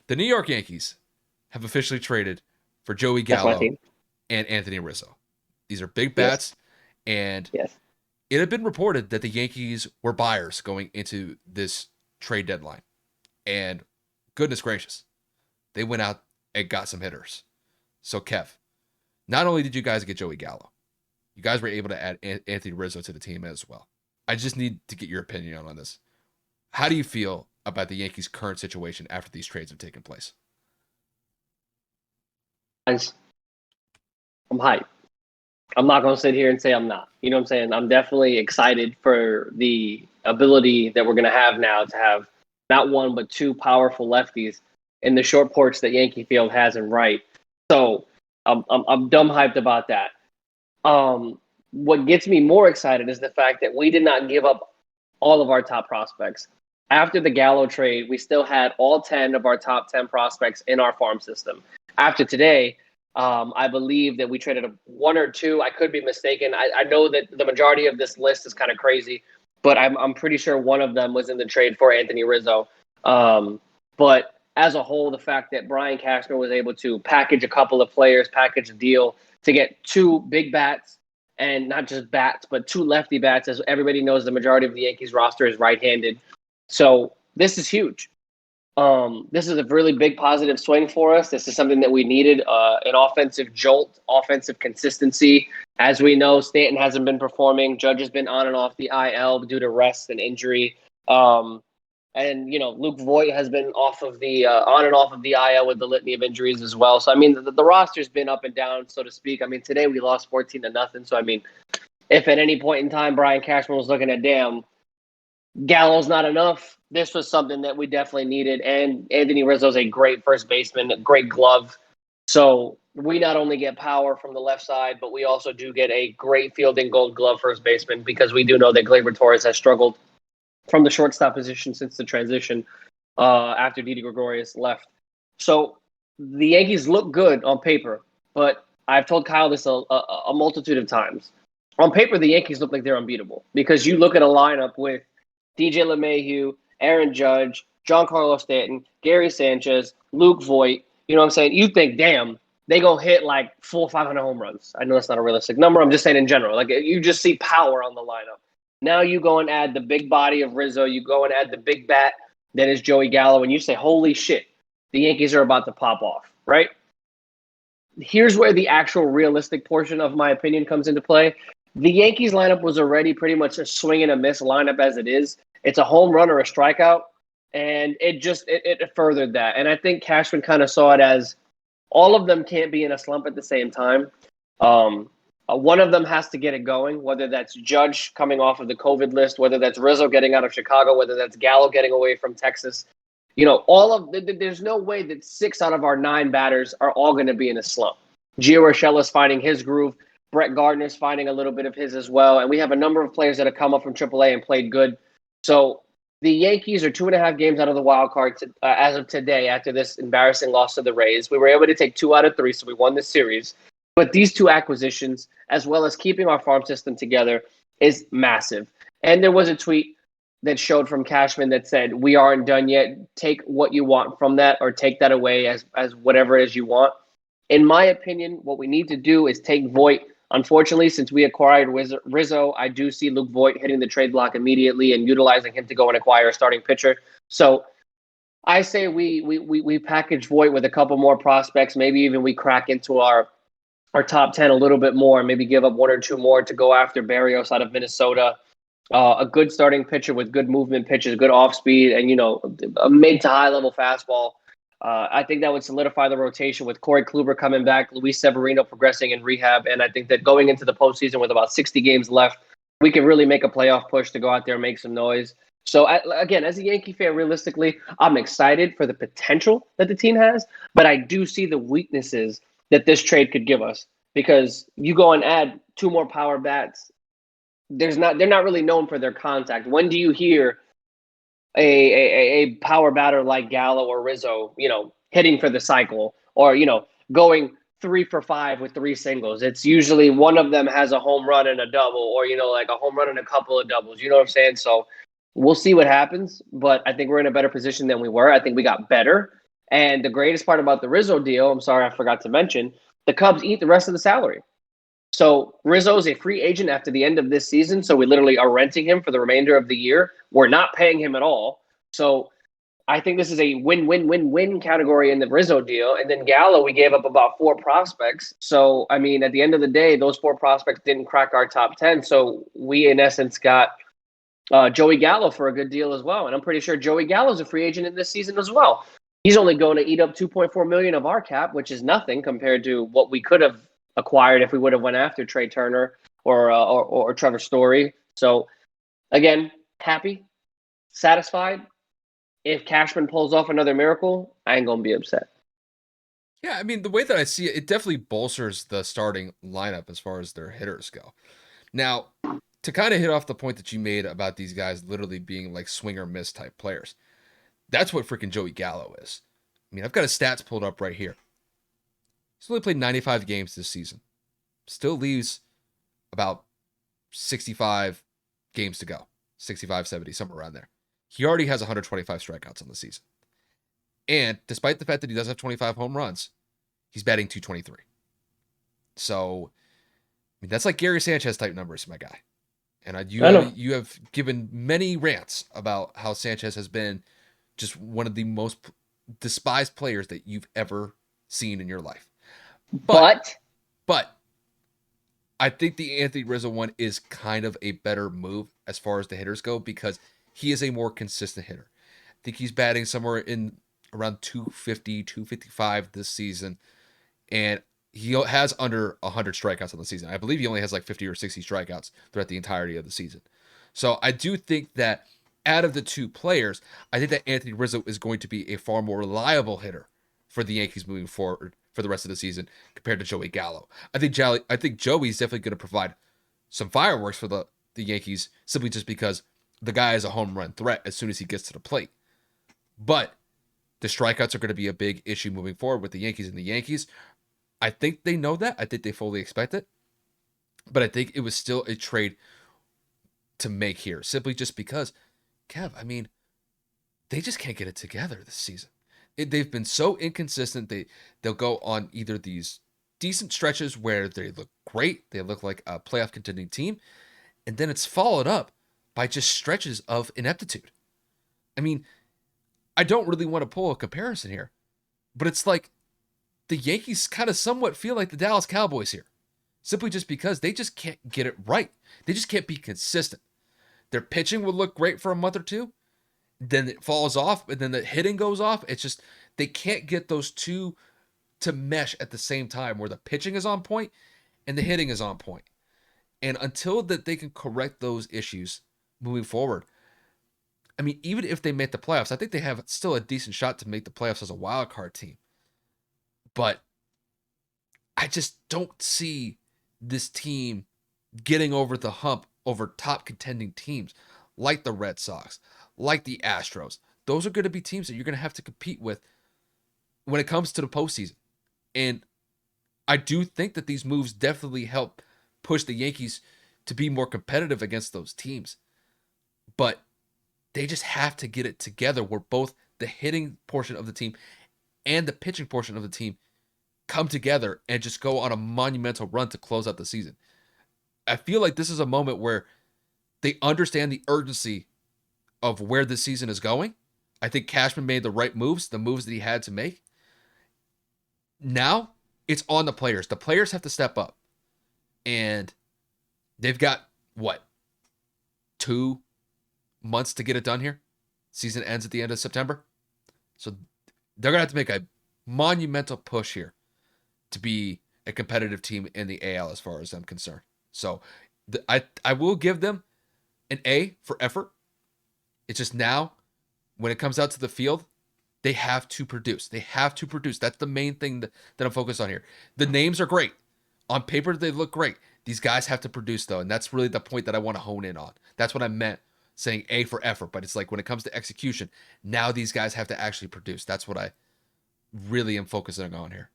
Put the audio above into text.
The New York Yankees have officially traded for Joey That's my Gallo team. and Anthony Rizzo. These are big Yes. bats, and Yes. it had been reported that the Yankees were buyers going into this trade deadline. And goodness gracious, they went out and got some hitters. So, Kev, not only did you guys get Joey Gallo, you guys were able to add Anthony Rizzo to the team as well. I just need to get your opinion on this. How do you feel about the Yankees' current situation after these trades have taken place? I'm hyped. I'm not going to sit here and say I'm not. You know what I'm saying? I'm definitely excited for the ability that we're going to have now to have not one, but two powerful lefties in the short porch that Yankee Field has in right. So I'm dumb hyped about that. What gets me more excited is the fact that we did not give up all of our top prospects. After the Gallo trade, we still had all 10 of our top 10 prospects in our farm system. After today, I believe that we traded one or two. I could be mistaken. I know that the majority of this list is kind of crazy, but I'm pretty sure one of them was in the trade for Anthony Rizzo. But as a whole, the fact that Brian Cashman was able to package a couple of players, package a deal to get two big bats, and not just bats, but two lefty bats. As everybody knows, the majority of the Yankees roster is right-handed. So this is huge. This is a really big positive swing for us. This is something that we needed, an offensive jolt, offensive consistency. As we know, Stanton hasn't been performing. Judge has been on and off the IL due to rest and injury. And Luke Voigt has been off of the on and off of the IL with the litany of injuries as well. So I mean, the roster's been up and down, so to speak. I mean, today we lost 14-0. So I mean, if at any point in time Brian Cashman was looking at, damn, Gallo's not enough, this was something that we definitely needed. And Anthony Rizzo's a great first baseman, a great glove. So we not only get power from the left side, but we also do get a great fielding gold glove first baseman, because we do know that Gleyber Torres has struggled from the shortstop position since the transition after Didi Gregorius left. So the Yankees look good on paper, but I've told Kyle this a multitude of times. On paper, the Yankees look like they're unbeatable, because you look at a lineup with DJ LeMahieu, Aaron Judge, Giancarlo Stanton, Gary Sanchez, Luke Voigt. You know what I'm saying? You think, damn, they go hit like 400 or 500 home runs. I know that's not a realistic number. I'm just saying in general. Like, you just see power on the lineup. Now you go and add the big body of Rizzo. You go and add the big bat that is Joey Gallo, and you say, holy shit, the Yankees are about to pop off, right? Here's where the actual realistic portion of my opinion comes into play. The Yankees lineup was already pretty much a swing and a miss lineup as it is. It's a home run or a strikeout, and it furthered that. And I think Cashman kind of saw it as all of them can't be in a slump at the same time. One of them has to get it going, whether that's Judge coming off of the COVID list, whether that's Rizzo getting out of Chicago, whether that's Gallo getting away from Texas. There's no way that 6 out of our 9 batters are all going to be in a slump. Gio Urshela's finding his groove. Brett Gardner's finding a little bit of his as well. And we have a number of players that have come up from AAA and played good. So the Yankees are 2.5 games out of the wild card as of today after this embarrassing loss to the Rays. We were able to take 2 out of 3, so we won this series. But these 2 acquisitions, as well as keeping our farm system together, is massive. And there was a tweet that showed from Cashman that said, we aren't done yet. Take what you want from that, or take that away as whatever it is you want. In my opinion, what we need to do is take Voigt. Unfortunately, since we acquired Rizzo, I do see Luke Voigt hitting the trade block immediately and utilizing him to go and acquire a starting pitcher. So I say we package Voigt with a couple more prospects. Maybe even we crack into our top 10 a little bit more, and maybe give up 1 or 2 more to go after Barrios out of Minnesota. A good starting pitcher with good movement pitches, good off speed, and a mid to high level fastball. I think that would solidify the rotation with Corey Kluber coming back, Luis Severino progressing in rehab, and I think that going into the postseason with about 60 games left, we can really make a playoff push to go out there and make some noise. So, again, as a Yankee fan, realistically, I'm excited for the potential that the team has, but I do see the weaknesses that this trade could give us, because you go and add 2 more power bats. They're not really known for their contact. When do you hear a power batter like Gallo or Rizzo, hitting for the cycle, or, going 3 for 5 with 3 singles? It's usually one of them has a home run and a double, or, like a home run and a couple of doubles. You know what I'm saying? So we'll see what happens, but I think we're in a better position than we were. I think we got better. And the greatest part about the Rizzo deal, I'm sorry, I forgot to mention, the Cubs eat the rest of the salary. So Rizzo is a free agent after the end of this season. So we literally are renting him for the remainder of the year. We're not paying him at all. So I think this is a win-win-win-win category in the Rizzo deal. And then Gallo, we gave up about 4 prospects. So, I mean, at the end of the day, those 4 prospects didn't crack our top 10. So we, in essence, got Joey Gallo for a good deal as well. And I'm pretty sure Joey Gallo's a free agent in this season as well. He's only going to eat up 2.4 million of our cap, which is nothing compared to what we could have acquired if we would have went after Trey Turner or Trevor Story. So, again, happy, satisfied. If Cashman pulls off another miracle, I ain't gonna be upset. Yeah, I mean, the way that I see it, it definitely bolsters the starting lineup as far as their hitters go. Now, to kind of hit off the point that you made about these guys literally being like swing or miss type players, that's what freaking Joey Gallo is. I mean, I've got his stats pulled up right here. He's only played 95 games this season. Still leaves about 65 games to go. 65, 70, somewhere around there. He already has 125 strikeouts on the season. And despite the fact that he does have 25 home runs, he's batting 223. So, I mean, that's like Gary Sanchez type numbers, my guy. And you have given many rants about how Sanchez has been just one of the most despised players that you've ever seen in your life. But I think the Anthony Rizzo one is kind of a better move as far as the hitters go because he is a more consistent hitter. I think he's batting somewhere in around 250, 255 this season. And he has under 100 strikeouts on the season. I believe he only has like 50 or 60 strikeouts throughout the entirety of the season. So I do think that out of the two players, I think that Anthony Rizzo is going to be a far more reliable hitter for the Yankees moving forward for the rest of the season compared to Joey Gallo. I think Joey's definitely going to provide some fireworks for the Yankees simply just because the guy is a home run threat as soon as he gets to the plate. But the strikeouts are going to be a big issue moving forward with the Yankees, and the Yankees, I think they know that. I think they fully expect it. But I think it was still a trade to make here, simply just because, Kev, I mean, they just can't get it together this season. They've been so inconsistent. They'll go on either these decent stretches where they look great, they look like a playoff contending team, and then it's followed up by just stretches of ineptitude. I mean, I don't really want to pull a comparison here, but it's like the Yankees kind of somewhat feel like the Dallas Cowboys here, simply just because they just can't get it right. They just can't be consistent. Their pitching would look great for a month or two, then it falls off, and then the hitting goes off. It's just they can't get those two to mesh at the same time where the pitching is on point and the hitting is on point. And until that they can correct those issues moving forward, I mean, even if they make the playoffs, I think they have still a decent shot to make the playoffs as a wild card team. But I just don't see this team getting over the hump over top contending teams like the Red Sox, like the Astros. Those are going to be teams that you're going to have to compete with when it comes to the postseason. And I do think that these moves definitely help push the Yankees to be more competitive against those teams. But they just have to get it together where both the hitting portion of the team and the pitching portion of the team come together and just go on a monumental run to close out the season. I feel like this is a moment where they understand the urgency of where the season is going. I think Cashman made the right moves, the moves that he had to make. Now it's on the players. The players have to step up. And they've got, 2 months to get it done here? Season ends at the end of September. So they're going to have to make a monumental push here to be a competitive team in the AL as far as I'm concerned. So I will give them an A for effort. It's just now, when it comes out to the field, they have to produce. They have to produce. That's the main thing that I'm focused on here. The names are great. On paper, they look great. These guys have to produce, though, and that's really the point that I want to hone in on. That's what I meant saying A for effort, but it's like when it comes to execution, now these guys have to actually produce. That's what I really am focusing on here.